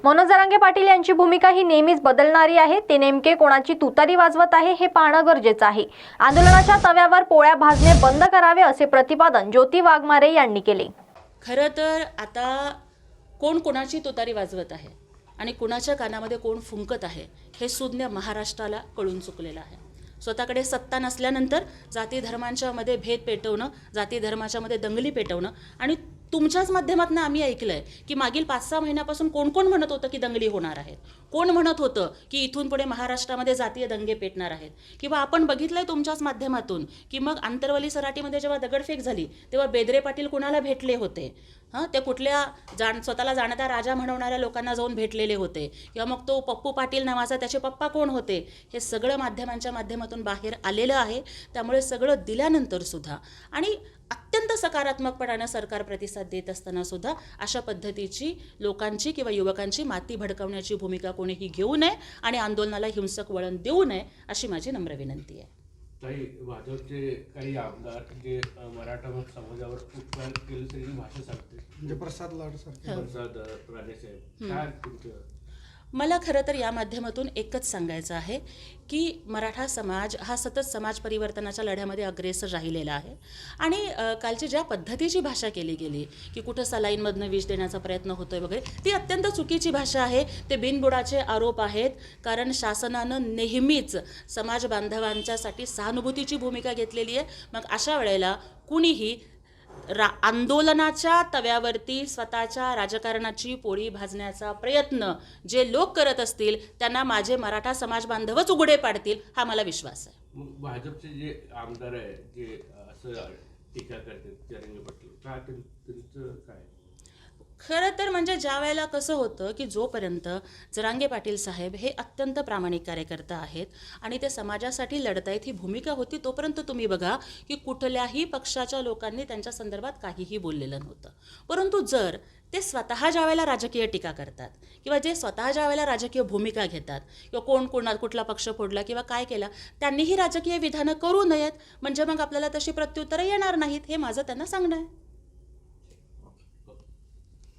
मनोज जरांगे पाटील यांची भूमिका ही नेहमीच बदलणारी आहे। ते नेमके कोणाची तुतारी वाजवत आहे हे पाहणं गरजेचं आहे। आंदोलनाच्या तव्यावर पोळ्या भाजणे बंद करावे असे प्रतिपादन ज्योती वाघमारे यांनी केले। खरं तर आता कोण कोणाची तुतारी वाजवत आहे आणि कोणाच्या कानामध्ये कोण फुंकत आहे हे सुज्ञ महाराष्ट्राला कळून चुकलेलं आहे। स्वतःकडे सत्ता नसल्यानंतर जाती धर्मांच्या मध्ये भेद पेटवणं, जाती धर्माच्या मध्ये दंगली पेटवणं आणि तुमच्याच माध्यमातून आम्ही ऐकलंय की मागील 5-6 महिन्यापासून कोण कोण म्हणत होतं की दंगली होणार आहेत, कोण म्हणत होतं की इथून पुढे महाराष्ट्रामध्ये जातीय दंगे पेटणार आहेत, किंवा आपण बघितलंय तुमच्याच माध्यमातून की मग आंतरवली सराटीमध्ये जेव्हा दगडफेक झाली तेव्हा बेदरे पाटील कुणाला भेटले होते, ते कुठल्या स्वतःला जाणता राजा म्हणवणाऱ्या लोकांना जाऊन भेटलेले होते, किंवा मग तो पप्पू पाटील नावाचा त्याचे पप्पा कोण होते, हे सगळं माध्यमांच्या माध्यमातून बाहेर आलेलं आहे। त्यामुळे सगळं दिल्यानंतर सुद्धा आणि अत्यंत सकारात्मकपणाने सरकार प्रतिसाद देत असताना सुद्धा अशा पद्धतीची लोकांची किंवा युवकांची माती भडकवण्याची भूमिका कोणीही घेऊ नये आणि आंदोलनाला हिंसक वळण देऊ नये अशी माझी नम्र विनंती आहे। काही भाजपचे काही आमदार जे मराठा समाजावर उपकार केले भाषा सांगते, म्हणजे प्रसाद राणेसाहेब, काय तुमचं? मला खरं तर या माध्यमातून एकच सांगायचं आहे की मराठा समाज हा सतत समाज परिवर्तनाच्या लढ्यामध्ये अग्रेसर राहिलेला आहे आणि कालची ज्या पद्धतीची भाषा केली गेली की कुठं सलाईनमधनं विष देण्याचा प्रयत्न होतोय वगैरे, ती अत्यंत चुकीची भाषा आहे। ते बिनबुडाचे आरोप आहेत, कारण शासनानं नेहमीच समाज बांधवांच्यासाठी सहानुभूतीची भूमिका घेतलेली आहे। मग अशा वेळेला कुणीही आंदोलनाच्या तव्यावरती स्वतःच्या राजकारणाची पोळी भाजण्याचा प्रयत्न जे लोक करत असतील त्यांना माझे मराठा समाज बांधवच उघडे पाडतील हा मला विश्वास आहे। मग भाजपचे जे आमदार आहेत जे असं टीका करतात जरांगे पाटील, त्यांचं काय? खरं तर म्हणजे ज्या वेळेला कसं होतं की जोपर्यंत जरांगे पाटील साहेब हे अत्यंत प्रामाणिक कार्यकर्ता आहेत आणि ते समाजासाठी लढत आहेत ही भूमिका होती, तोपर्यंत तुम्ही बघा की कुठल्याही पक्षाच्या लोकांनी त्यांच्या संदर्भात काहीही बोललेलं नव्हतं। परंतु जर ते स्वतः ज्या वेळेला राजकीय टीका करतात किंवा जे स्वतः ज्या वेळेला राजकीय भूमिका घेतात किंवा कुठला पक्ष फोडला किंवा काय केला, त्यांनीही राजकीय विधानं करू नयेत, म्हणजे मग आपल्याला तशी प्रत्युत्तरं येणार नाहीत, हे माझं त्यांना सांगणं आहे।